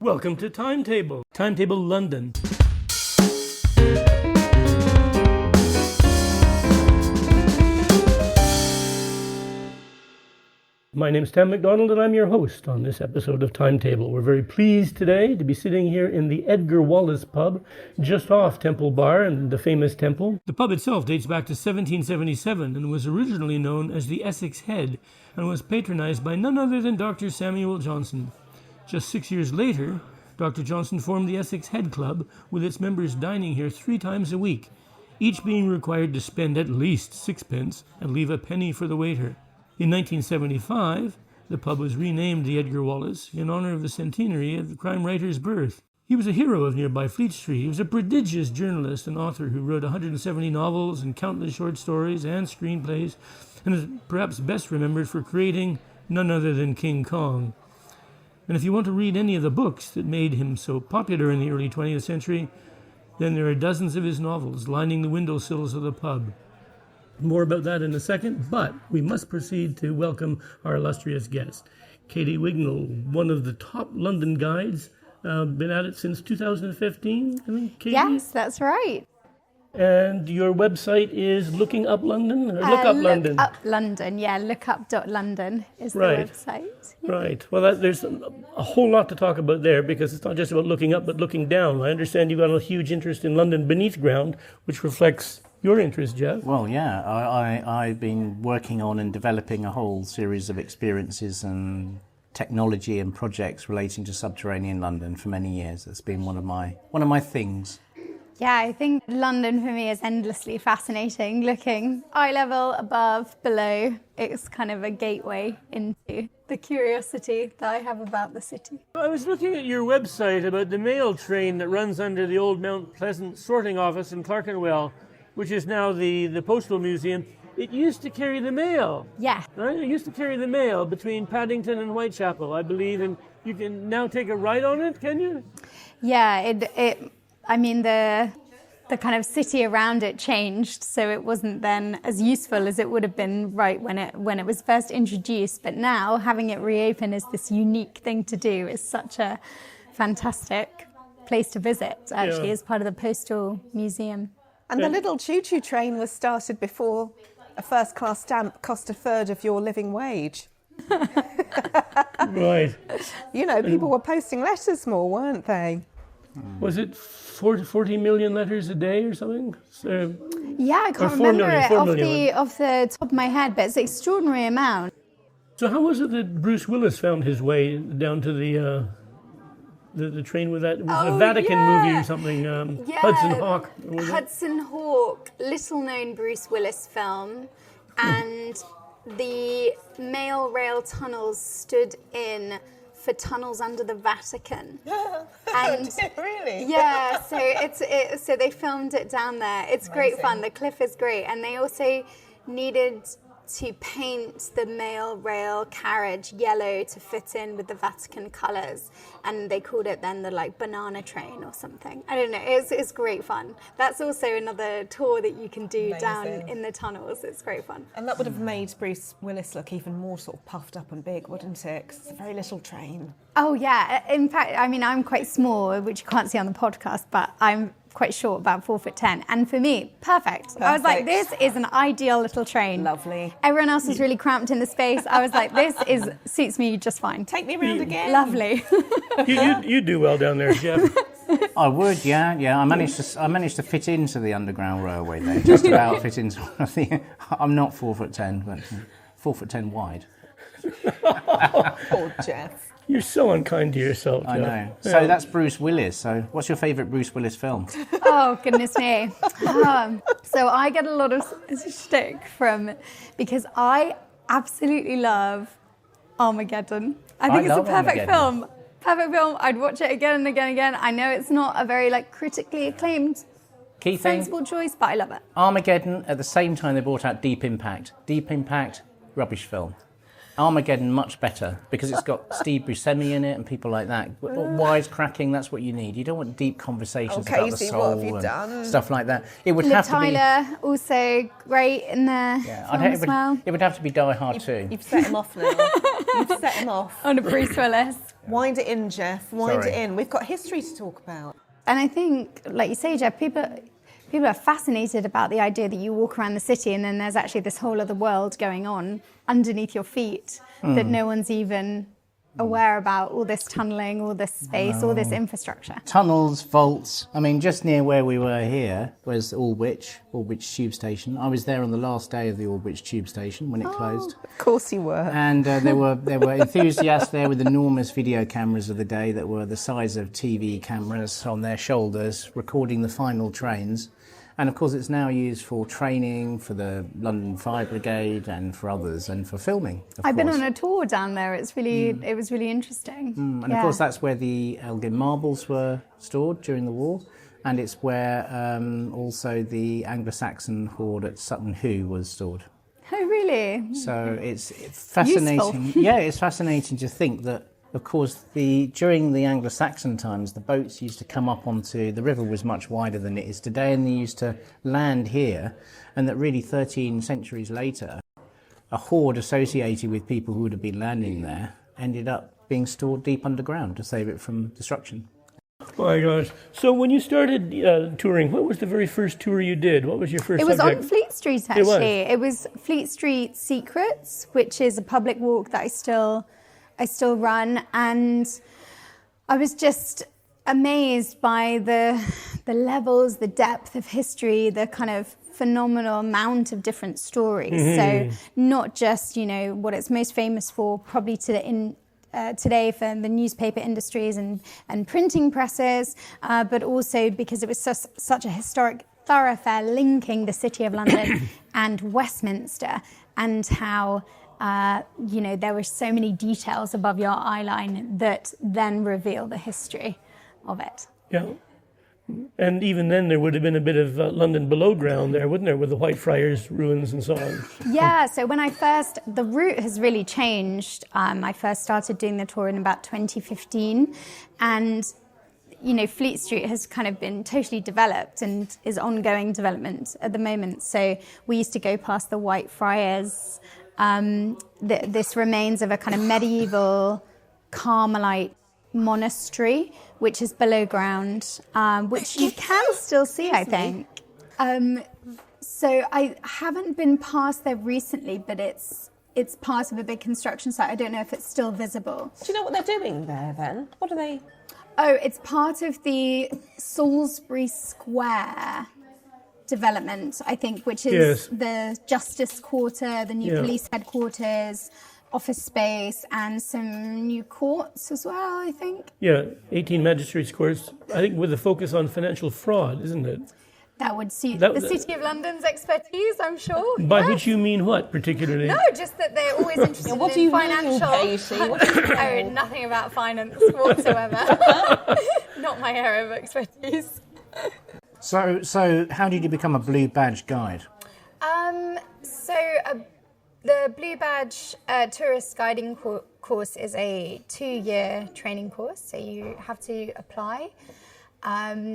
Welcome to Timetable. Timetable London. My name's Tam McDonald and I'm your host on this episode of Timetable. We're very pleased today to be sitting here in the Edgar Wallace pub just off Temple Bar and the famous Temple. The pub itself dates back to 1777 and was originally known as the Essex Head and was patronized by none other than Dr. Samuel Johnson. Just 6 years later, Dr. Johnson formed the Essex Head Club with its members dining here 3 times a week, each being required to spend at least 6 pence and leave a penny for the waiter. In 1975, the pub was renamed the Edgar Wallace in honor of the centenary of the crime writer's birth. He was a hero of nearby Fleet Street. He was a prodigious journalist and author who wrote 170 novels and countless short stories and screenplays, and is perhaps best remembered for creating none other than King Kong. And if you want to read any of the books that made him so popular in the early 20th century, then there are dozens of his novels lining the windowsills of the pub. More about that in a second, but we must proceed to welcome our illustrious guest. Katie Wignall, one of the top London guides, been at it since 2015, I think, Katie? Yes, that's right. And your website is Looking Up London? Or Look Up London? Look Up London, yeah, lookup.london is the Right. website. Yeah. Right. Well, there's a whole lot to talk about there because it's not just about looking up, but looking down. I understand you've got a huge interest in London beneath ground, which reflects your interest, Geoff. Well, yeah, I've been working on and developing a whole series of experiences and technology and projects relating to subterranean London for many years. That's been one of my things. Yeah, I think London for me is endlessly fascinating. Looking eye level, above, below, it's kind of a gateway into the curiosity that I have about the city. I was looking at your website about the mail train that runs under the old Mount Pleasant sorting office in Clerkenwell, which is now the Postal Museum. It used to carry the mail. Yeah. Right? It used to carry the mail between Paddington and Whitechapel, I believe, and you can now take a ride on it, can you? Yeah, the kind of city around it changed, so it wasn't then as useful as it would have been right when it was first introduced. But now, having it reopen as this unique thing to do is such a fantastic place to visit, actually, as part of the Postal Museum. And the little choo-choo train was started before a first-class stamp cost a third of your living wage. Right. You know, people were posting letters more, weren't they? Was it 40 million letters a day or something? Yeah, I can't remember it off the top of my head, but it's an extraordinary amount. So how was it that Bruce Willis found his way down to the train with that? It was a Vatican movie or something. Hudson Hawk. Hudson Hawk, little-known Bruce Willis film, and the mail rail tunnels stood in for tunnels under the Vatican. And really? Yeah, so they filmed it down there. It's great fun. The cliff is great, and they also needed to paint the mail rail carriage yellow to fit in with the Vatican colours, and they called it then the banana train or something. I don't know. It's great fun. That's also another tour that you can do down in the tunnels. It's great fun. And that would have made Bruce Willis look even more sort of puffed up and big, wouldn't it? 'Cause it's a very little train. Oh yeah. In fact, I mean, I'm quite small, which you can't see on the podcast, but I'm quite short, about 4'10", and for me, perfect. I was like, this is an ideal little train. Lovely. Everyone else is really cramped in the space. I was like, suits me just fine. Take me around again. Lovely. You do well down there, Geoff. I would, yeah. I managed to fit into the Underground Railway there, just about fit into. I'm not 4'10", but 4'10" wide. Poor Jess. You're so unkind to yourself, Geoff. I know. So that's Bruce Willis. So what's your favourite Bruce Willis film? Oh, goodness me. So I get a lot of shtick because I absolutely love Armageddon. I think it's a perfect film. Perfect film. I'd watch it again and again and again. I know it's not a very critically acclaimed Key thing, sensible choice, but I love it. Armageddon, at the same time they brought out Deep Impact. Deep Impact, rubbish film. Armageddon much better because it's got Steve Buscemi in it and people like that. Wisecracking, that's what you need. You don't want deep conversations about the Katie, soul what have you and done? stuff like that. It would Liv have to be. Tyler, also great in the film as well. It would have to be Die Hard too. You've set him off now. You've set him off. On a Bruce Willis. Wind it in, Geoff. Wind Sorry. it in. We've got history to talk about. And I think, like you say, Geoff, people are fascinated about the idea that you walk around the city and then there's actually this whole other world going on underneath your feet that no one's even aware about. All this tunnelling, all this space, all this infrastructure. Tunnels, vaults. I mean, just near where we were here was Aldwych Tube Station. I was there on the last day of the Aldwych Tube Station when it closed. Of course you were. And there were enthusiasts there with enormous video cameras of the day that were the size of TV cameras on their shoulders, recording the final trains. And of course, it's now used for training for the London Fire Brigade and for others, and for filming. I've been on a tour down there. It was really interesting. And of course, that's where the Elgin marbles were stored during the war, and it's where also the Anglo-Saxon hoard at Sutton Hoo was stored. Oh, really? So it's fascinating. Useful. Yeah, it's fascinating to think that, of course, during the Anglo-Saxon times, the boats used to come up onto, the river was much wider than it is today, and they used to land here, and that really 13 centuries later, a hoard associated with people who would have been landing there ended up being stored deep underground to save it from destruction. My gosh. So when you started touring, what was the very first tour you did? What was your first It was subject? on Fleet Street, actually. It was Fleet Street Secrets, which is a public walk that I still run, and I was just amazed by the levels, the depth of history, the kind of phenomenal amount of different stories. So not just, what it's most famous for, probably today for the newspaper industries and printing presses, but also because it was such a historic thoroughfare linking the City of London and Westminster, and how there were so many details above your eye line that then reveal the history of it. Yeah. And even then, there would have been a bit of London below ground there, wouldn't there, with the Whitefriars ruins and so on? Yeah, so the route has really changed. I first started doing the tour in about 2015, and Fleet Street has kind of been totally developed and is ongoing development at the moment. So we used to go past the Whitefriars. This remains of a kind of medieval Carmelite monastery, which is below ground, which you can still see, I think. So I haven't been past there recently, but it's part of a big construction site. I don't know if it's still visible. Do you know what they're doing there then? What are they? Oh, it's part of the Salisbury Square development, I think, which is the Justice Quarter, the new police headquarters, office space, and some new courts as well, I think. Yeah, 18 magistrates' courts, I think with a focus on financial fraud, isn't it? That would suit the City of London's expertise, I'm sure. By which you mean what, particularly? No, just that they're always interested what do you in financial. mean, Katie? What do you mean? Oh, nothing about finance whatsoever. Not my area of expertise. So how did you become a Blue Badge guide? The Blue Badge tourist guiding course is a 2-year training course, so you have to apply,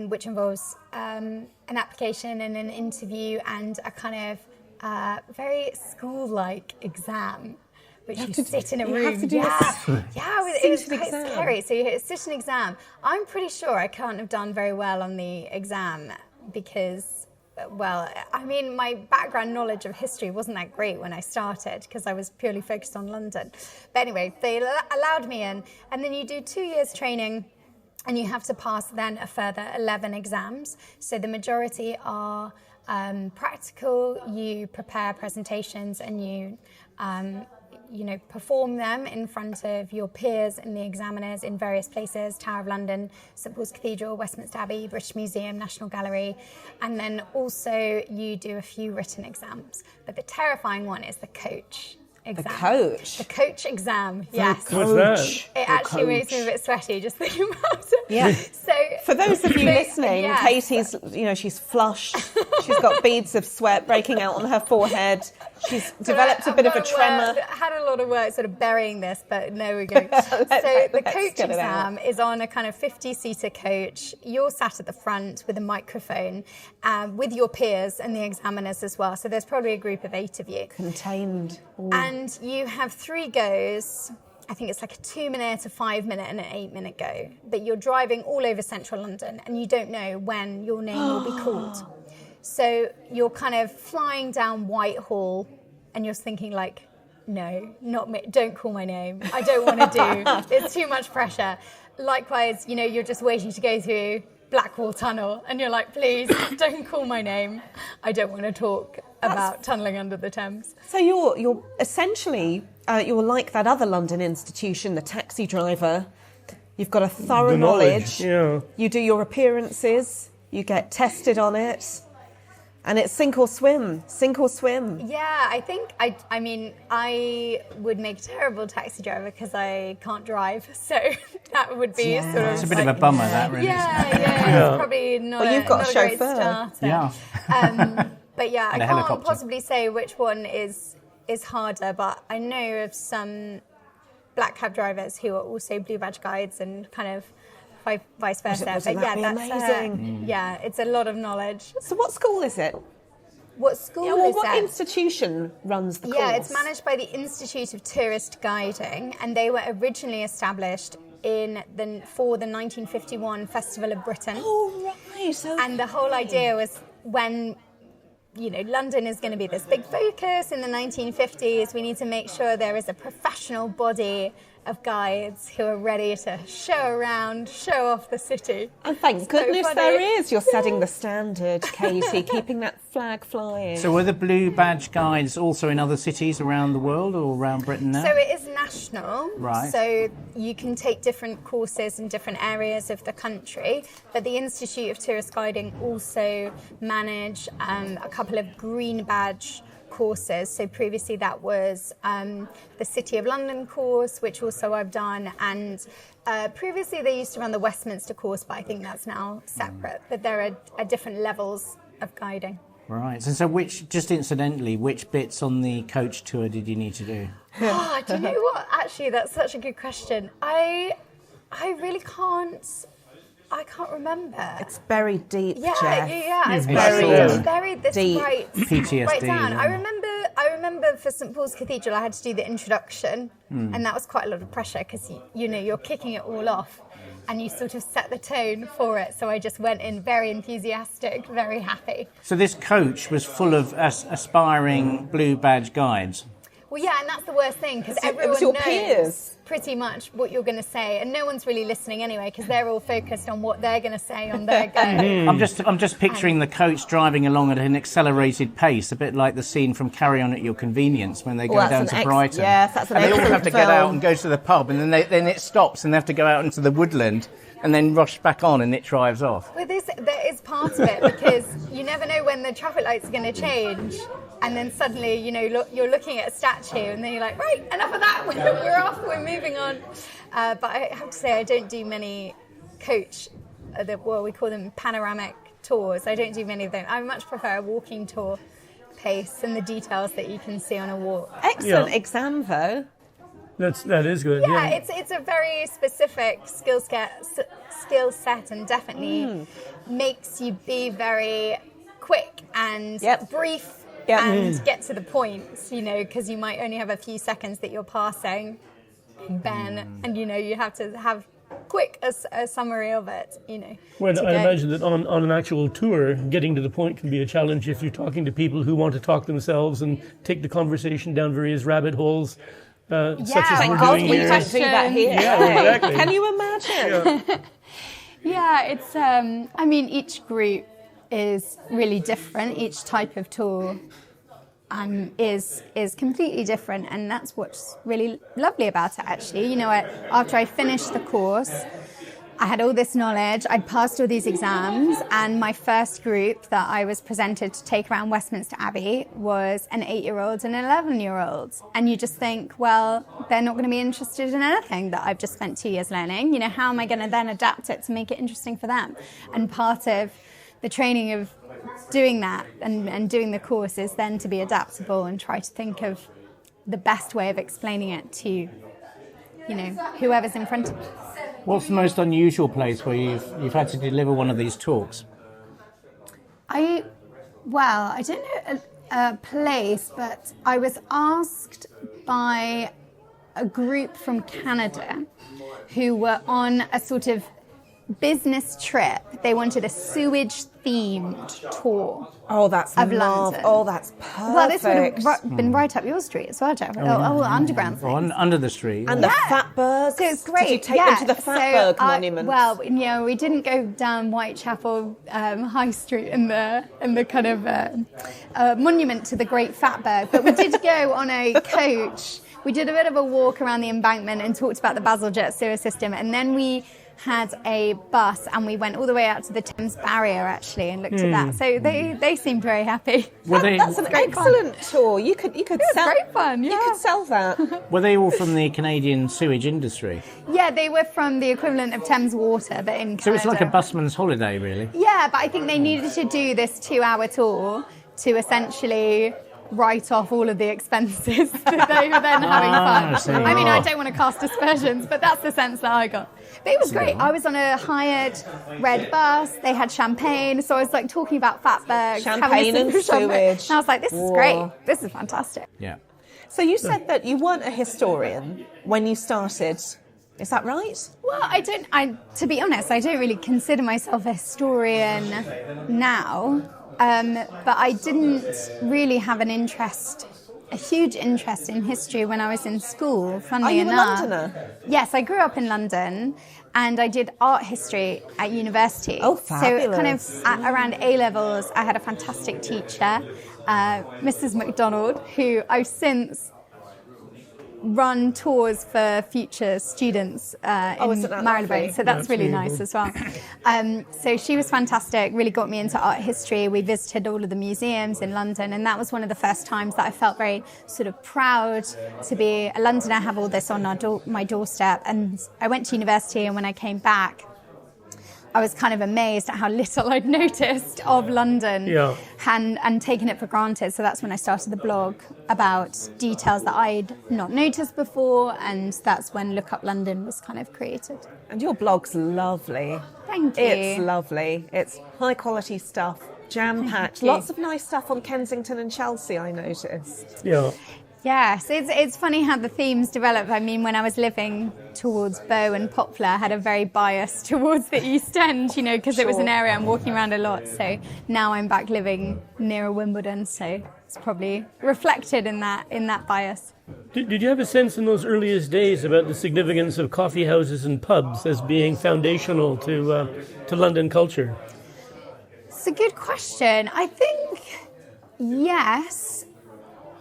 which involves an application and an interview and a kind of very school-like exam, which you sit in a room. Have to do it was quite scary. So you sit an exam. I'm pretty sure I can't have done very well on the exam because, my background knowledge of history wasn't that great when I started because I was purely focused on London. But anyway, they allowed me in, and then you do 2 years training, and you have to pass then a further 11 exams. So the majority are practical. You prepare presentations and you perform them in front of your peers and the examiners in various places: Tower of London, St Paul's Cathedral, Westminster Abbey, British Museum, National Gallery. And then also you do a few written exams. But the terrifying one is the coach exam. The coach exam, yes. What's that? It actually makes me a bit sweaty just thinking about it. Yeah. So for those of you listening, Katie's, she's flushed. She's got beads of sweat breaking out on her forehead. She's developed a bit of a tremor. Had a lot of work sort of burying this, but there we go. So the coach exam is on a kind of 50-seater coach. You're sat at the front with a microphone with your peers and the examiners as well. So there's probably a group of 8 of you. Contained. Ooh. And you have 3 goes. I think it's like a 2-minute, a 5-minute and an 8-minute go. But you're driving all over central London and you don't know when your name will be called. So you're kind of flying down Whitehall and you're thinking like, no, not me, don't call my name. I don't want to do, it's too much pressure. Likewise, you're just waiting to go through Blackwall Tunnel and you're like, please don't call my name. I don't want to talk about tunnelling under the Thames. So you're essentially, you're like that other London institution, the taxi driver. You've got a thorough knowledge. Yeah. You do your appearances. You get tested on it. And it's sink or swim. Yeah, I think, I would make a terrible taxi driver because I can't drive. So that would be sort of... It's a bit of a bummer, that, really. Yeah. It's probably not, you've got not a a great chauffeur. starter. Yeah. But yeah, I And a can't helicopter. possibly say which one is harder, but I know of some black cab drivers who are also Blue Badge guides and kind of vice versa. Wasn't that amazing? Yeah, it's a lot of knowledge. So what school is it? What school is what that? institution runs the course? Yeah, it's managed by the Institute of Tourist Guiding, and they were originally established for the 1951 Festival of Britain. Oh, right. So And the whole idea was when, London is going to be this big focus in the 1950s, we need to make sure there is a professional body of guides who are ready to show around, show off the city. And thank So goodness funny. there is. You're setting the standard, Katie, keeping that flag flying. So were the Blue Badge guides also in other cities around the world or around Britain now? So it is national. Right. So you can take different courses in different areas of the country. But the Institute of Tourist Guiding also manage a couple of Green Badge courses. So previously that was the City of London course, which also I've done, and previously they used to run the Westminster course, but I think that's now separate. But there are different levels of guiding. Right. And so just incidentally, which bits on the coach tour did you need to do? Oh, do you know what? Actually, that's such a good question. I really I can't remember. It's buried deep, Yeah, Geoff. it's buried buried this deep. right PTSD. down. Yeah. I remember for St Paul's Cathedral, I had to do the introduction, and that was quite a lot of pressure because you're kicking it all off, and you sort of set the tone for it. So I just went in very enthusiastic, very happy. So this coach was full of aspiring Blue Badge guides. Well, yeah, and that's the worst thing because It was everyone your knows peers. pretty much what you're going to say, and no one's really listening anyway because they're all focused on what they're going to say on their go. I'm just picturing the coach driving along at an accelerated pace, a bit like the scene from Carry On at Your Convenience when they go Well, down that's to an Brighton. yes, that's an and they all have excellent to get out film. and go to the pub, and then it stops, and they have to go out into the woodland, and then rush back on, and it drives off. Well, there is part of it because you never know when the traffic lights are going to change, and then suddenly, you're looking at a statue, and then you're like, right, enough of that, we're off, we're moving on. But I have to say, I don't do many coach, we call them panoramic tours. I don't do many of them. I much prefer a walking tour pace and the details that you can see on a walk. Excellent exam, though. That is good. Yeah, it's a very specific skill set, and definitely makes you be very quick and brief and get to the point. Because you might only have a few seconds that you're passing Ben, and you have to have quick a summary of it. Well, I imagine that on an actual tour, getting to the point can be a challenge if you're talking to people who want to talk themselves and take the conversation down various rabbit holes. Such as we're doing We here. can't do that here. Yeah, exactly. Can you imagine? Yeah, it's. Each group is really different. Each type of tour is completely different, and that's what's really lovely about it. Actually, after I finished the course, I had all this knowledge. I'd passed all these exams, and my first group that I was presented to take around Westminster Abbey was an 8-year-old and an 11-year-old. And you just think, well, they're not going to be interested in anything that I've just spent 2 years learning. How am I going to then adapt it to make it interesting for them? And part of the training of doing that and doing the course is then to be adaptable and try to think of the best way of explaining it to, whoever's in front of you. What's the most unusual place where you've had to deliver one of these talks? I don't know a place, but I was asked by a group from Canada who were on a sort of business trip. They wanted a sewage-themed tour. Oh, that's of love. London. Oh, that's perfect. Well, this would have been right up your street as well, Geoff. Underground things. Under the street. And the Fatbergs. So it's great. Did you take them to the Fatberg monument? We didn't go down Whitechapel High Street in the kind of monument to the Great Fatberg, but we did go on a coach. We did a bit of a walk around the embankment and talked about the Bazalgette sewer system, and then we had a bus and we went all the way out to the Thames Barrier actually and looked at that. So they seemed very happy. That's an excellent tour. You could sell. Great fun. Yeah. You could sell that. Were they all from the Canadian sewage industry? Yeah, they were from the equivalent of Thames Water, but in Canada. So it's like a busman's holiday, really. Yeah, but I think they needed to do this 2-hour tour to essentially write off all of the expenses that they were then having fun. I mean, I don't want to cast aspersions, but that's the sense that I got. But it was great. I was on a hired red bus. They had champagne, so I was like talking about Fatbergs, champagne and sewage. And I was like, this is great. This is fantastic. Yeah. So you said that you weren't a historian when you started. Is that right? Well, to be honest, I don't really consider myself a historian now. But I didn't really have a huge interest in history when I was in school, funnily enough. Are you a Londoner? Yes, I grew up in London and I did art history at university. Oh, fabulous. So kind of around A-levels, I had a fantastic teacher, Mrs. MacDonald, who I've since run tours for future students in Marylebone, so that's really nice as well. So she was fantastic, really got me into art history. We visited all of the museums in London, and that was one of the first times that I felt very sort of proud to be a Londoner, have all this on my doorstep. And I went to university, and when I came back, I was kind of amazed at how little I'd noticed of London and taken it for granted. So that's when I started the blog about details that I'd not noticed before, and that's when Look Up London was kind of created. And your blog's lovely. Thank you. It's lovely. It's high quality stuff, jam-packed. Lots of nice stuff on Kensington and Chelsea, I noticed. Yeah. Yes, it's funny how the themes develop. I mean, when I was living towards Bow and Poplar, I had a very bias towards the East End, because it was an area I'm walking around a lot. So now I'm back living near Wimbledon, so it's probably reflected in that bias. Did you have a sense in those earliest days about the significance of coffee houses and pubs as being foundational to London culture? It's a good question. I think yes.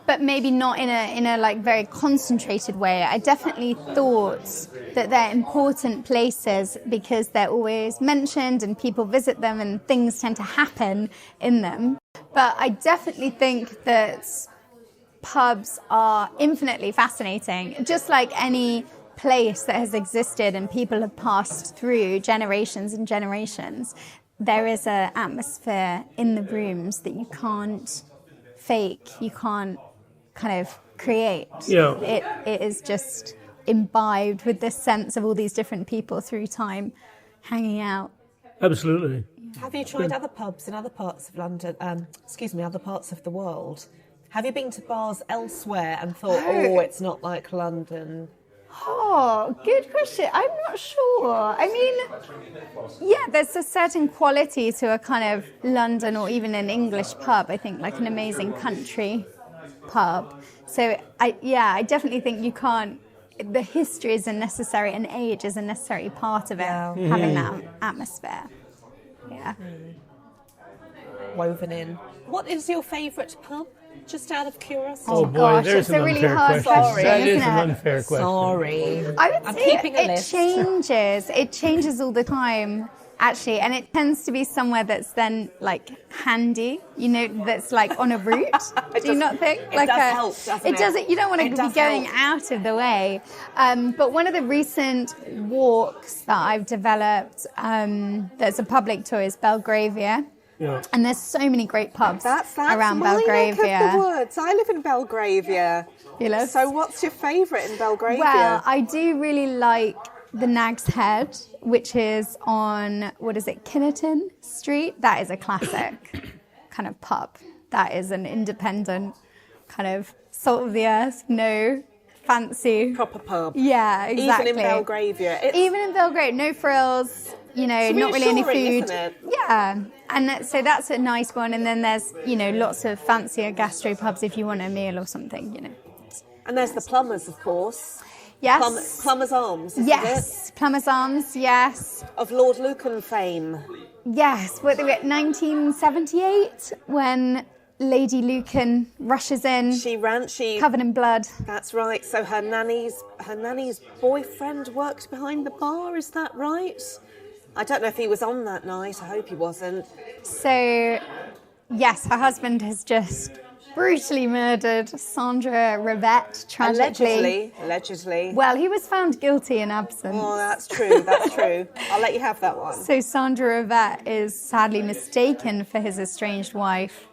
But maybe not in a like very concentrated way. I definitely thought that they're important places because they're always mentioned and people visit them and things tend to happen in them. But I definitely think that pubs are infinitely fascinating. Just like any place that has existed and people have passed through generations and generations, there is an atmosphere in the rooms that you can't fake, you can't kind of create. Yeah. It is just imbibed with this sense of all these different people through time hanging out. Absolutely. Have you tried other pubs in other parts of London, other parts of the world? Have you been to bars elsewhere and thought, it's not like London? Oh, good question. I'm not sure. I mean, yeah, there's a certain quality to a kind of London or even an English pub, I think, like an amazing country pub. So, I definitely think you can't, the history is a necessary, and age is a necessary part of it, having that atmosphere. Yeah. Woven in. What is your favourite pub? Just out of curiosity. Oh boy, gosh, there's it's a an really unfair hard question. That question, is isn't an it? unfair question. Sorry. I would I'm say keeping a it list. changes. It changes all the time, actually, and it tends to be somewhere that's then like handy, that's like on a route. Do you not think? It does help, doesn't it? It doesn't. You don't want to be going out of the way. But one of the recent walks that I've developed, that's a public tour, is Belgravia. Yeah. And there's so many great pubs That's around my Belgravia. neck of the woods. I live in Belgravia. Fabulous. So what's your favourite in Belgravia? Well, I do really like the Nag's Head, which is on, Kinnerton Street. That is a classic kind of pub. That is an independent kind of salt of the earth, no fancy. Proper pub. Yeah, exactly. Even in Belgravia. Even in Belgrade, no frills, not really any reassuring, food. isn't it? Yeah, and so that's a nice one. And then there's, lots of fancier gastropubs if you want a meal or something, And there's the Plumbers, of course. Yes. Plumber's Arms, isn't Yes, Plumber's Arms, yes. it? Of Lord Lucan fame. Yes, what, 1978 when Lady Lucan rushes in, She covered in blood. That's right. So her nanny's boyfriend worked behind the bar. Is that right? I don't know if he was on that night. I hope he wasn't. So, yes, her husband has just brutally murdered Sandra Rivette, tragically. Allegedly. Well, he was found guilty in absence. Oh, that's true. That's true. I'll let you have that one. So Sandra Rivette is sadly mistaken for his estranged wife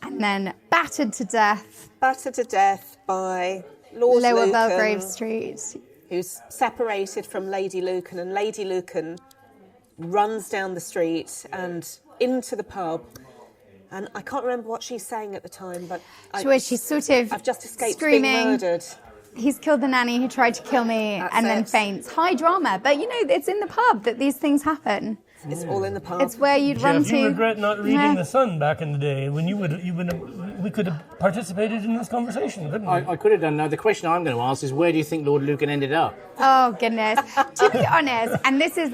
and then battered to death. Battered to death by Lord Lower Lucan, Belgrave Street. who's separated from Lady Lucan, and Lady Lucan runs down the street and into the pub. And I can't remember what she's saying at the time, but She's sort of I've just escaped screaming, being murdered. He's killed the nanny who tried to kill me, and then faints. High drama, but it's in the pub that these things happen. It's all in the pub. It's where you'd run Geoff, to. you regret not reading The Sun back in the day when we could have participated in this conversation, couldn't we? I could have done. Now, the question I'm going to ask is, where do you think Lord Lucan ended up? Oh, goodness. To be honest, and this is...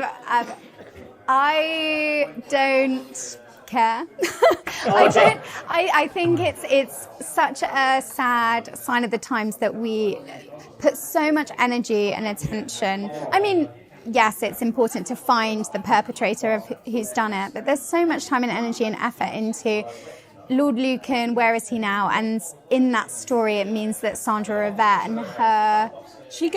I don't care. I think it's such a sad sign of the times that we put so much energy and attention. I mean, yes, it's important to find the perpetrator of who's done it, but there's so much time and energy and effort into Lord Lucan, where is he now? And in that story, it means that Sandra Rivette and her story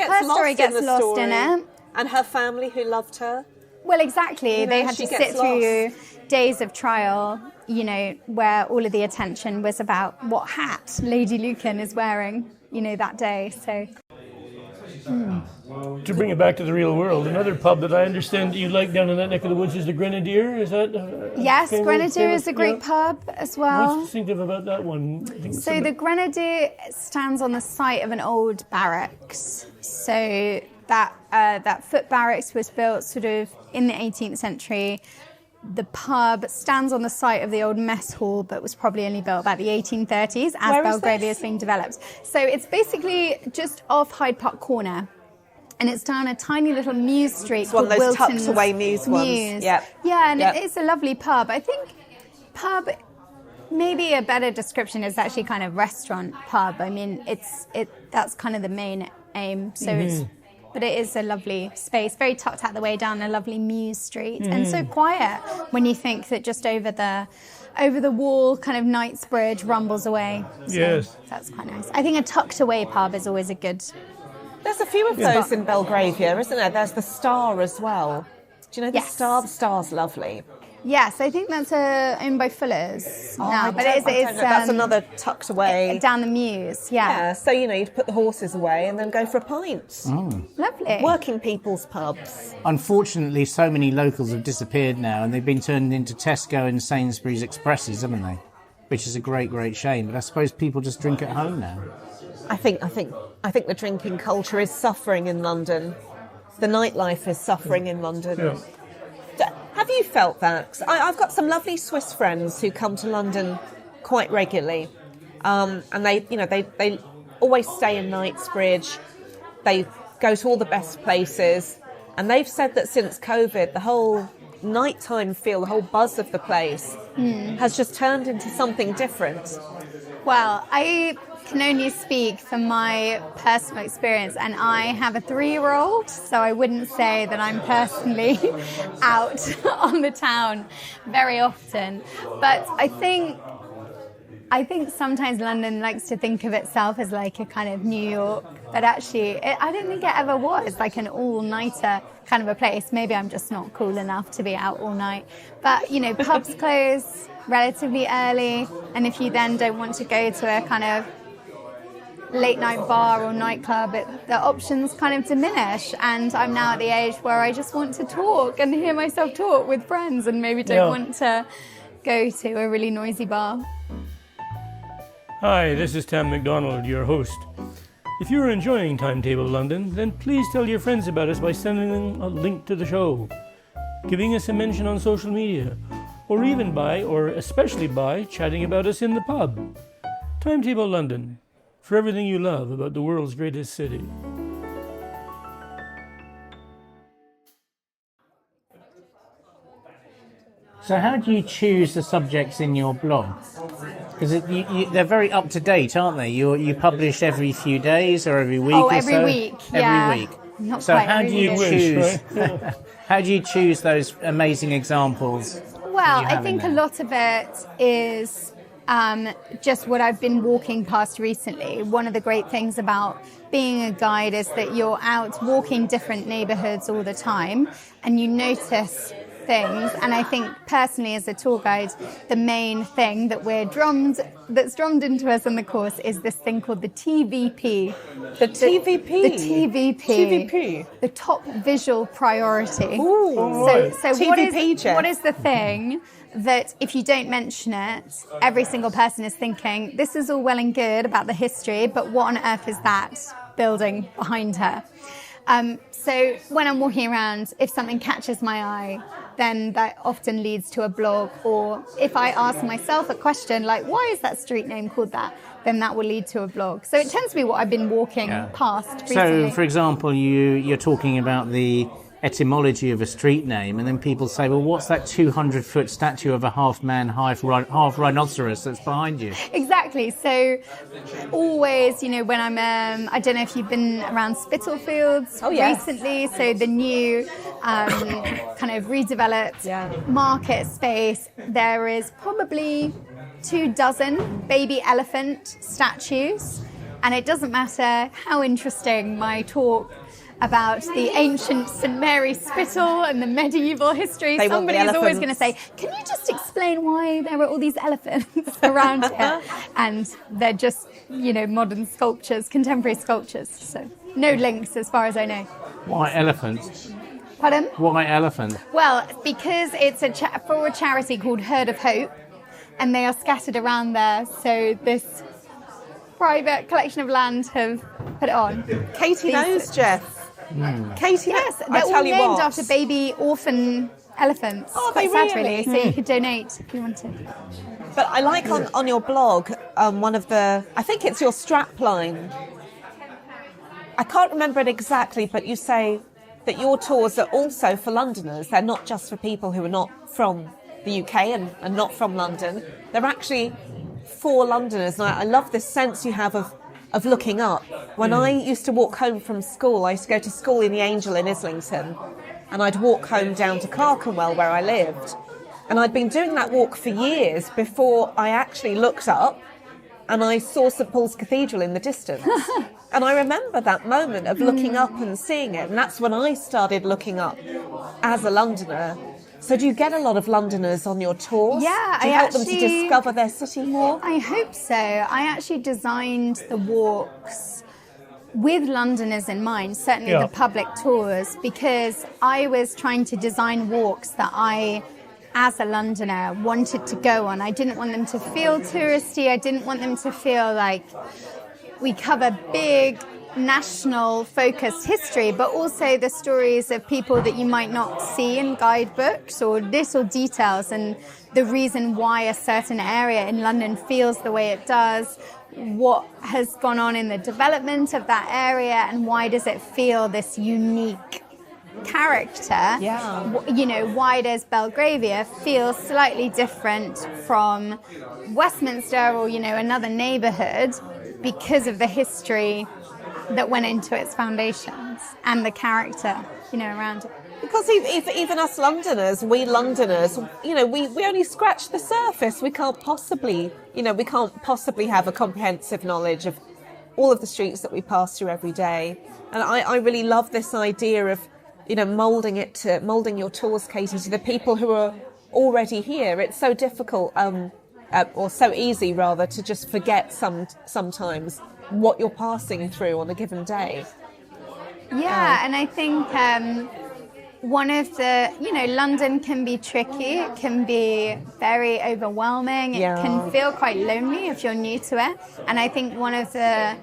gets lost in it. And her family who loved her. Well, exactly. They had to sit through days of trial, where all of the attention was about what hat Lady Lucan is wearing, that day. So. To bring it back to the real world, another pub that I understand that you like down in that neck of the woods is the Grenadier. Is that? Yes, Grenadier is a great pub as well. What's distinctive about that one? So the Grenadier stands on the site of an old barracks. So that foot barracks was built sort of in the 18th century. The pub stands on the site of the old mess hall, but was probably only built about the 1830s as Belgravia is being developed. So it's basically just off Hyde Park Corner. And it's down a tiny little mews street It's one called of those Wilton's tucked away mews ones. Yep. Yeah, and it's a lovely pub. I think pub, maybe a better description is actually kind of restaurant pub. I mean, that's kind of the main aim. So but it is a lovely space, very tucked out the way down a lovely mews street, and so quiet when you think that just over the wall, kind of Knightsbridge rumbles away. So yes, that's quite nice. I think a tucked away pub is always a good. There's a few of those in Belgravia, isn't there? There's the Star as well. Do you know the Star? The Star's lovely. Yes, I think that's owned by Fullers now, but it's that's another tucked away down the mews. Yeah. So you'd put the horses away and then go for a pint. Lovely. Working people's pubs. Unfortunately, so many locals have disappeared now, and they've been turned into Tesco and Sainsbury's Expresses, haven't they? Which is a great, great shame. But I suppose people just drink at home now. I think the drinking culture is suffering in London. The nightlife is suffering in London. Yeah. Have you felt that? I've got some lovely Swiss friends who come to London quite regularly, and they always stay in Knightsbridge. They go to all the best places, and they've said that since COVID, the whole nighttime feel, the whole buzz of the place has just turned into something different. Well, I can only speak from my personal experience, and I have a 3-year-old, so I wouldn't say that I'm personally out on the town very often. But I think I think sometimes London likes to think of itself as like a kind of New York, but actually I don't think it ever was like an all-nighter kind of a place. Maybe I'm just not cool enough to be out all night. But, you know, pubs close relatively early, and if you then don't want to go to a kind of late night bar or nightclub, the options kind of diminish. And I'm now at the age where I just want to talk and hear myself talk with friends, and maybe don't want to go to a really noisy bar. Hi, this is Tam McDonald, your host. If you're enjoying Timetable London, then please tell your friends about us by sending them a link to the show, giving us a mention on social media, or even by, or especially by, chatting about us in the pub. Timetable London, for everything you love about the world's greatest city. So how do you choose the subjects in your blog? Because they're very up to date, aren't they? You publish every few days or every week? Oh, or every so? week. Every week. Not so quite how do you every choose? Right? How do you choose those amazing examples? Well, I think a lot of it is just what I've been walking past recently. One of the great things about being a guide is that you're out walking different neighbourhoods all the time, and you notice things. And I think personally, as a tour guide, the main thing that's drummed into us in the course is this thing called the TVP. The TVP? The TVP. TVP. The top visual priority. Ooh. So TVP, what is the thing that if you don't mention it, every single person is thinking, this is all well and good about the history, but what on earth is that building behind her? So when I'm walking around, if something catches my eye, then that often leads to a blog. Or if I ask myself a question like, why is that street name called that? Then that will lead to a blog. So it tends to be what I've been walking past recently. So, for example, you're talking about the etymology of a street name, and then people say, well, what's that 200-foot statue of a half-man, half-rhinoceros that's behind you? Exactly. So always, you know, when I'm, I don't know if you've been around Spitalfields recently, so the new kind of redeveloped market space, there is probably 24 baby elephant statues, and it doesn't matter how interesting my talk about the ancient St Mary Spital and the medieval history, somebody is always going to say, can you just explain why there are all these elephants around here? And they're just, you know, modern sculptures, contemporary sculptures. So no links as far as I know. Why elephants? Pardon? Why elephant? Well, because it's for a charity called Herd of Hope, and they are scattered around there. So this private collection of land have put it on. Katie knows, Geoff. Katie, yes, I they're tell all you named what. after baby orphan elephants. Oh, Quite they sad, really? So you could donate if you wanted. But I like on your blog, one of the, I think it's your strap line. I can't remember it exactly, but you say that your tours are also for Londoners. They're not just for people who are not from the UK and not from London. They're actually for Londoners. And I love this sense you have of looking up. When I used to walk home from school, I used to go to school in the Angel in Islington, and I'd walk home down to Clerkenwell where I lived. And I'd been doing that walk for years before I actually looked up and I saw St Paul's Cathedral in the distance. And I remember that moment of looking up and seeing it, and that's when I started looking up as a Londoner. So do you get a lot of Londoners on your tours? Yeah, do you help them to discover their city more? I hope so. I actually designed the walks with Londoners in mind, certainly the public tours, because I was trying to design walks that I, as a Londoner, wanted to go on. I didn't want them to feel touristy. I didn't want them to feel like we cover big national focused history, but also the stories of people that you might not see in guidebooks, or little details, and the reason why a certain area in London feels the way it does, what has gone on in the development of that area, and why does it feel this unique character. You know, why does Belgravia feel slightly different from Westminster or, you know, another neighbourhood because of the history that went into its foundations and the character, you know, around it. Because even us Londoners, we only scratch the surface. We can't possibly have a comprehensive knowledge of all of the streets that we pass through every day. And I really love this idea of, moulding your tours, Katie, to the people who are already here. It's so difficult, or so easy rather, to just forget sometimes what you're passing through on a given day. Yeah, and I think one of the, London can be tricky. It can be very overwhelming. It can feel quite lonely if you're new to it. And I think one of the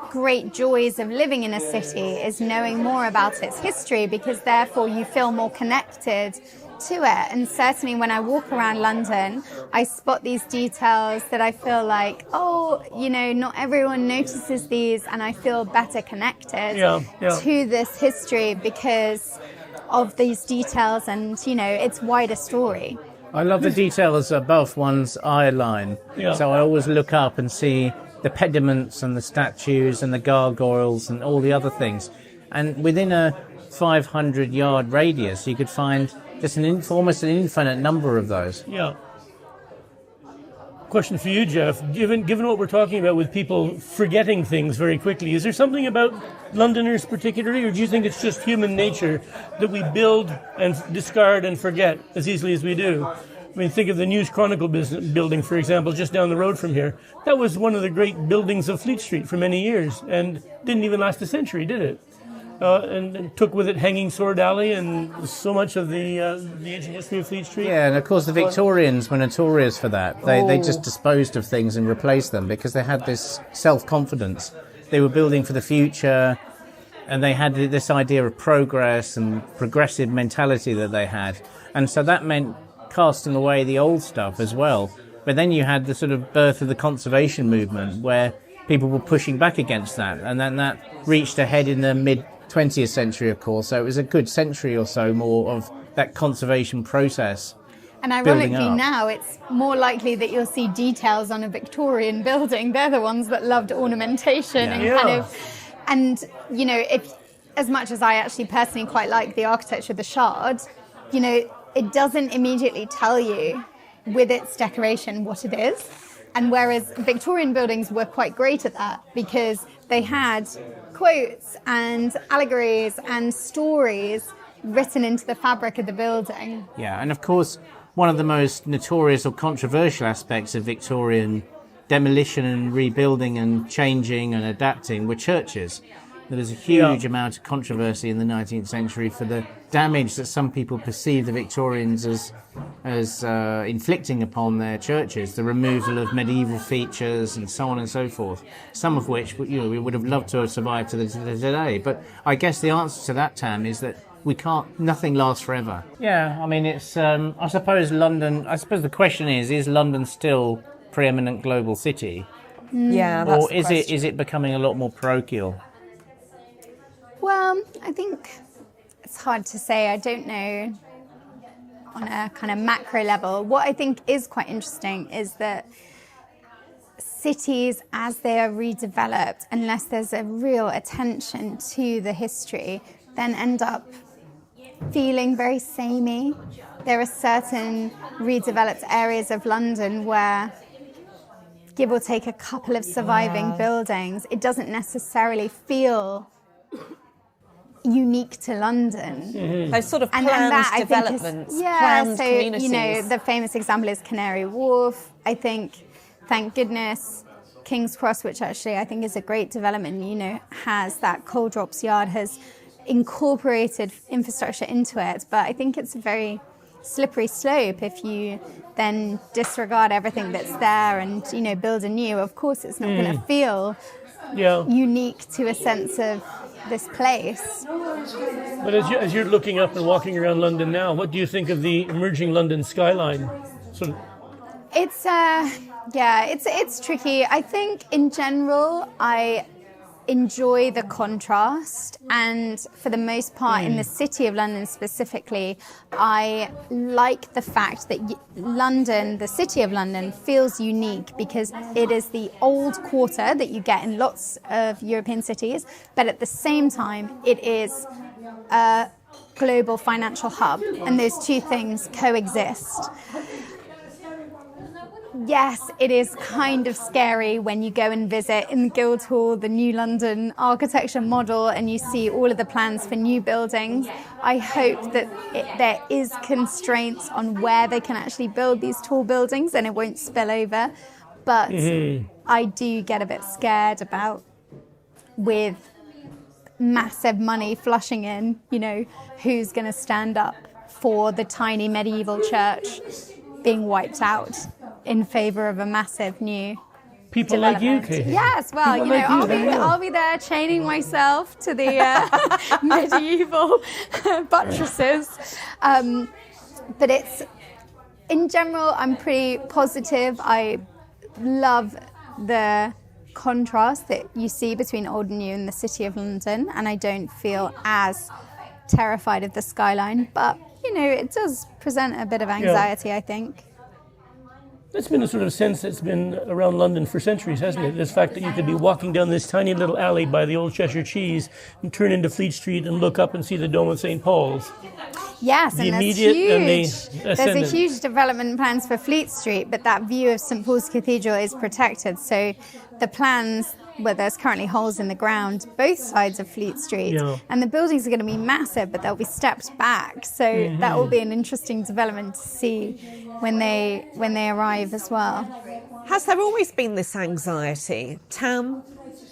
great joys of living in a city is knowing more about its history, because therefore you feel more connected to it. And certainly when I walk around London, I spot these details that I feel like, not everyone notices these, and I feel better connected to this history because of these details and, its wider story. I love the details above one's eye line. Yeah. So I always look up and see the pediments and the statues and the gargoyles and all the other things. And within a 500-yard radius, you could find just almost an infinite number of those. Yeah. Question for you, Geoff. Given what we're talking about with people forgetting things very quickly, is there something about Londoners particularly, or do you think it's just human nature that we build and discard and forget as easily as we do? I mean, think of the News Chronicle building, for example, just down the road from here. That was one of the great buildings of Fleet Street for many years, and didn't even last a century, did it? And took with it Hanging Sword Alley and so much of the ancient history of Fleet Street. Yeah, and of course the Victorians were notorious for that. They just disposed of things and replaced them because they had this self-confidence. They were building for the future, and they had this idea of progress and progressive mentality that they had. And so that meant casting away the old stuff as well. But then you had the sort of birth of the conservation movement where people were pushing back against that. And then that reached a head in the mid-20th century, of course. So it was a good century or so more of that conservation process. And ironically now, it's more likely that you'll see details on a Victorian building. They're the ones that loved ornamentation and if, as much as I actually personally quite like the architecture of the Shard, it doesn't immediately tell you with its decoration what it is. And whereas Victorian buildings were quite great at that because they had quotes and allegories and stories written into the fabric of the building. Yeah, and of course, one of the most notorious or controversial aspects of Victorian demolition and rebuilding and changing and adapting were churches. There was a huge amount of controversy in the 19th century for the damage that some people perceived the Victorians as inflicting upon their churches, the removal of medieval features and so on and so forth, some of which we would have loved to have survived to today. But I guess the answer to that, Tam, is that nothing lasts forever. Yeah, I mean, it's, I suppose the question is London still preeminent global city? Yeah, that's or is it becoming a lot more parochial? Well, I think it's hard to say. I don't know on a kind of macro level. What I think is quite interesting is that cities, as they are redeveloped, unless there's a real attention to the history, then end up feeling very samey. There are certain redeveloped areas of London where, give or take a couple of surviving buildings, it doesn't necessarily feel unique to London. Mm-hmm. Those sort of planned developments, planned communities. The famous example is Canary Wharf. I think, thank goodness, King's Cross, which actually I think is a great development, has that coal drops yard, has incorporated infrastructure into it. But I think it's a very slippery slope if you then disregard everything that's there and, build anew. Of course, it's not going to feel unique to a sense of this place. But as you're looking up and walking around London now, what do you think of the emerging London skyline? It's it's tricky. I think in general I enjoy the contrast, and for the most part in the City of London specifically, I like the fact that London, the City of London, feels unique because it is the old quarter that you get in lots of European cities, but at the same time it is a global financial hub, and those two things coexist. Yes, it is kind of scary when you go and visit in the Guildhall, the New London architecture model, and you see all of the plans for new buildings. I hope that there is constraints on where they can actually build these tall buildings and it won't spill over. But I do get a bit scared about, with massive money flushing in, who's going to stand up for the tiny medieval church being wiped out in favour of a massive new people like you, development. Katie. Yes, well, People like you, I'll be there chaining myself to the medieval buttresses. But it's, in general, I'm pretty positive. I love the contrast that you see between old and new in the City of London, and I don't feel as terrified of the skyline. But, it does present a bit of anxiety, I think. That's been a sort of sense that's been around London for centuries, hasn't it? This fact that you could be walking down this tiny little alley by the old Cheshire Cheese and turn into Fleet Street and look up and see the Dome of St. Paul's. Yes, The and immediate and the there's a ascendant. huge development plans for Fleet Street, but that view of St. Paul's Cathedral is protected. So the plans, where there's currently holes in the ground, both sides of Fleet Street, and the buildings are going to be massive, but they'll be stepped back. So that will be an interesting development to see when they arrive as well. Has there always been this anxiety? Tam,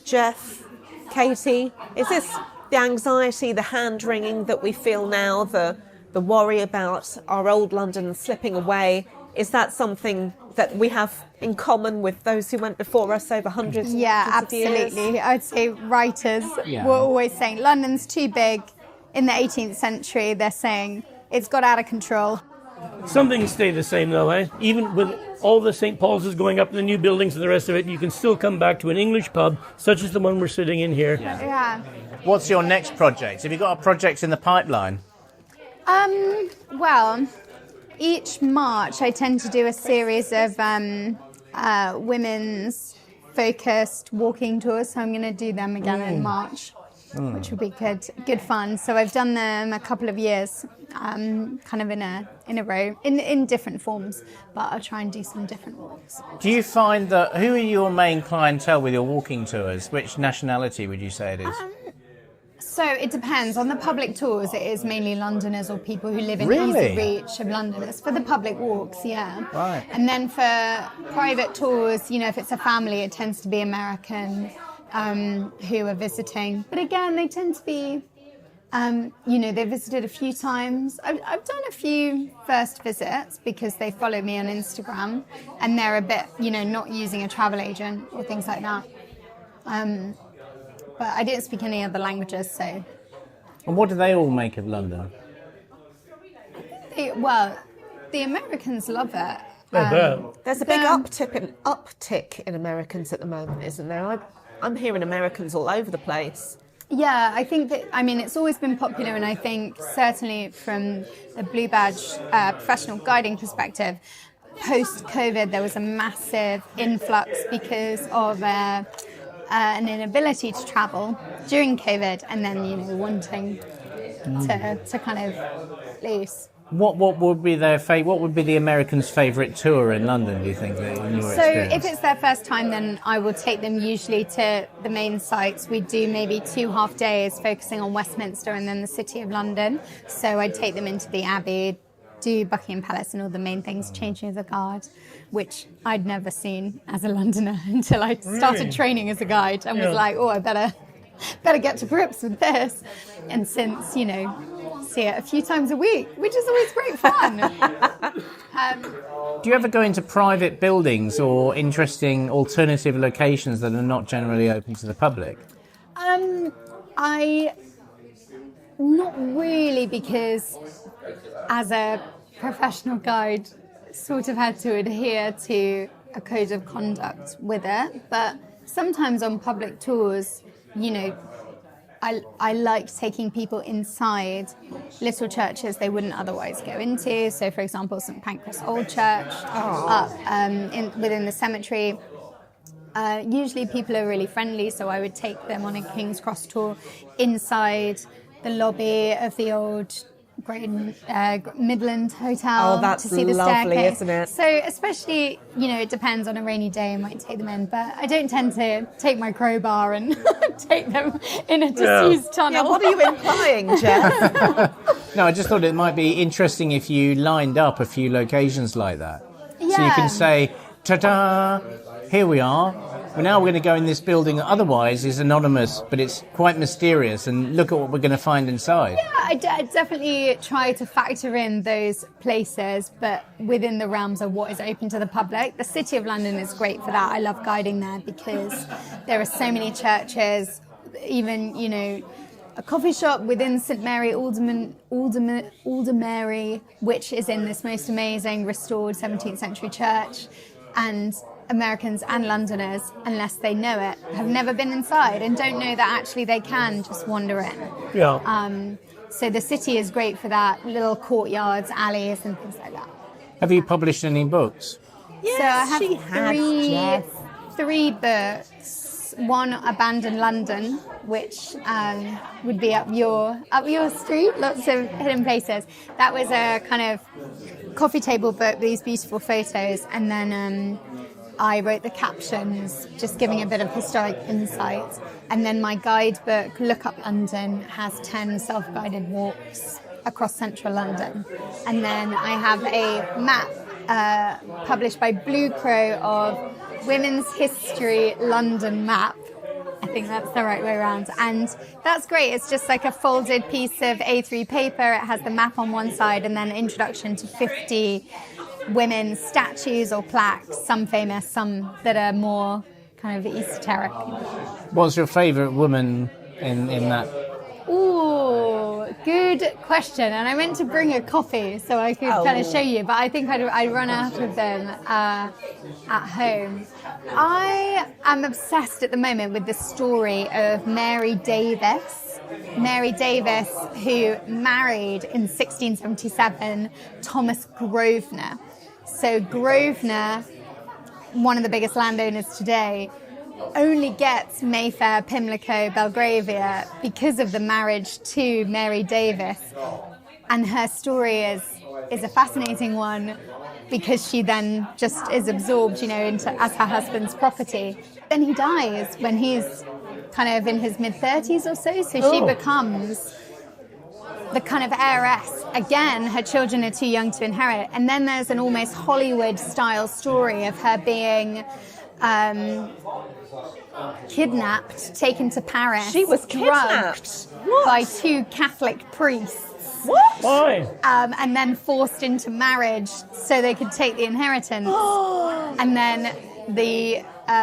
Geoff, Katie, is this the anxiety, the hand-wringing that we feel now, the worry about our old London slipping away? Is that something that we have in common with those who went before us over hundreds of years? Absolutely. I'd say writers were always saying London's too big. In the 18th century, they're saying it's got out of control. Some things stay the same, though, eh? Even with all the St. Paul's is going up, the new buildings and the rest of it, you can still come back to an English pub, such as the one we're sitting in here. Yeah. What's your next project? Have you got a project in the pipeline? Well, each March I tend to do a series of women's focused walking tours, so I'm going to do them again in March, which will be good fun. So I've done them a couple of years, kind of in a row, in different forms, but I'll try and do some different walks. Do you find that, who are your main clientele with your walking tours? Which nationality would you say it is? So it depends. On the public tours, it is mainly Londoners or people who live in Really? easy reach of Londoners. For the public walks, yeah. Right. And then for private tours, if it's a family, it tends to be American who are visiting. But again, they tend to be, they visited a few times. I've done a few first visits because they follow me on Instagram and they're a bit, not using a travel agent or things like that. But I didn't speak any other languages, so... And what do they all make of London? The Americans love it. There's a big uptick in Americans at the moment, isn't there? I'm hearing Americans all over the place. Yeah, I think that, it's always been popular, and I think certainly from the Blue Badge professional guiding perspective, post-COVID there was a massive influx because of an inability to travel during COVID, and then wanting to kind of loose. What would be what would be the Americans' favourite tour in London? Do you think, in your So experience? if it's their first time, then I will take them usually to the main sites. We do maybe 2 half days focusing on Westminster and then the City of London. So I'd take them into the Abbey, do Buckingham Palace and all the main things, changing the guard, which I'd never seen as a Londoner until I started training as a guide and was like, I better get to grips with this. And since, see it a few times a week, which is always great fun. Do you ever go into private buildings or interesting alternative locations that are not generally open to the public? Not really, because as a professional guide, sort of had to adhere to a code of conduct with it. But sometimes on public tours, I like taking people inside little churches they wouldn't otherwise go into. So, for example, St Pancras Old Church, up within the cemetery. Usually people are really friendly, so I would take them on a King's Cross tour inside the lobby of the old Great Midland Hotel Oh, that's to see the lovely, staircase. isn't it? So especially, it depends on a rainy day, I might take them in, but I don't tend to take my crowbar and take them in a disused tunnel. Yeah, what are you implying, Jeff? No, I just thought it might be interesting if you lined up a few locations like that. So you Yeah. can say, ta-da, here we are. Well, now we're going to go in this building that otherwise is anonymous, but it's quite mysterious, and look at what we're going to find inside. I definitely try to factor in those places, but within the realms of what is open to the public. The City of London is great for that. I love guiding there because there are so many churches, even, a coffee shop within St Mary Aldermary, which is in this most amazing restored 17th century church. And Americans and Londoners, unless they know it, have never been inside and don't know that actually they can just wander in. Yeah. So the city is great for that, little courtyards, alleys and things like that. Have you published any books? So I have she has, three books. One, Abandoned London, which would be up your street, lots of hidden places. That was a kind of coffee table book with these beautiful photos, and then I wrote the captions, just giving a bit of historic insight. And then my guidebook, Look Up London, has 10 self-guided walks across central London. And then I have a map published by Blue Crow of Women's History London map. I think that's the right way around. And that's great. It's just like a folded piece of A3 paper. It has the map on one side and then an introduction to 50 women's statues or plaques, some famous, some that are more kind of esoteric. What's your favourite woman in that? Ooh, good question. And I meant to bring a coffee so I could kind of show you, but I think I'd run out of them at home. I am obsessed at the moment with the story of Mary Davis. Mary Davis, who married in 1677 Thomas Grosvenor. So Grosvenor, one of the biggest landowners today, only gets Mayfair, Pimlico, Belgravia because of the marriage to Mary Davis. And her story is a fascinating one because she then just is absorbed, into as her husband's property. Then he dies when he's kind of in his mid-30s or so she becomes the kind of heiress. Again, her children are too young to inherit. And then there's an almost Hollywood-style story of her being kidnapped, taken to Paris. She was drugged by two Catholic priests. What? Why? And then forced into marriage so they could take the inheritance. And then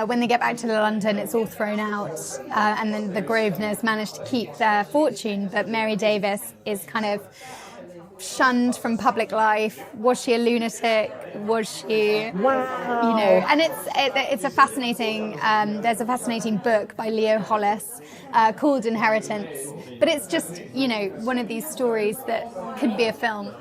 when they get back to London, it's all thrown out. And then the Grosvenors managed to keep their fortune, but Mary Davis is kind of shunned from public life. Was she a lunatic? Was she? Wow. And it's a fascinating. There's a fascinating book by Leo Hollis called Inheritance. But it's just one of these stories that could be a film.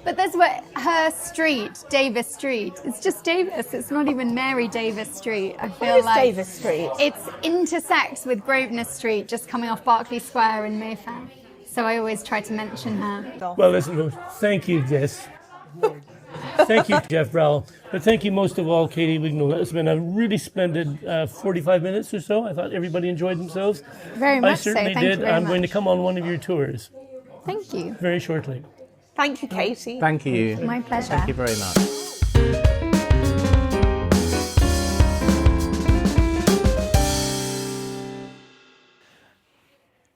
But there's her street, Davis Street. It's just Davis. It's not even Mary Davis Street. I feel Where's like Davis Street? It intersects with Grosvenor Street, just coming off Berkeley Square in Mayfair. So I always try to mention her. Well, listen, thank you, Jess. Thank you, Jeff Rowell. But thank you most of all, Katie Wignall. It's been a really splendid 45 minutes or so. I thought everybody enjoyed themselves. Very much so. I certainly Thank did. you very I'm going to much. come on one of your tours Thank you. very shortly. Thank you, Katie. Thank you. My pleasure. Thank you very much.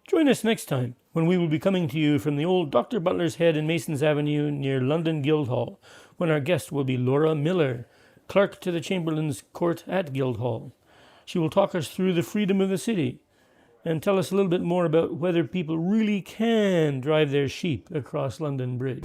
Join us next time when we will be coming to you from the old Dr. Butler's Head in Masons Avenue near London Guildhall, when our guest will be Laura Miller, clerk to the Chamberlain's Court at Guildhall. She will talk us through the freedom of the city and tell us a little bit more about whether people really can drive their sheep across London Bridge.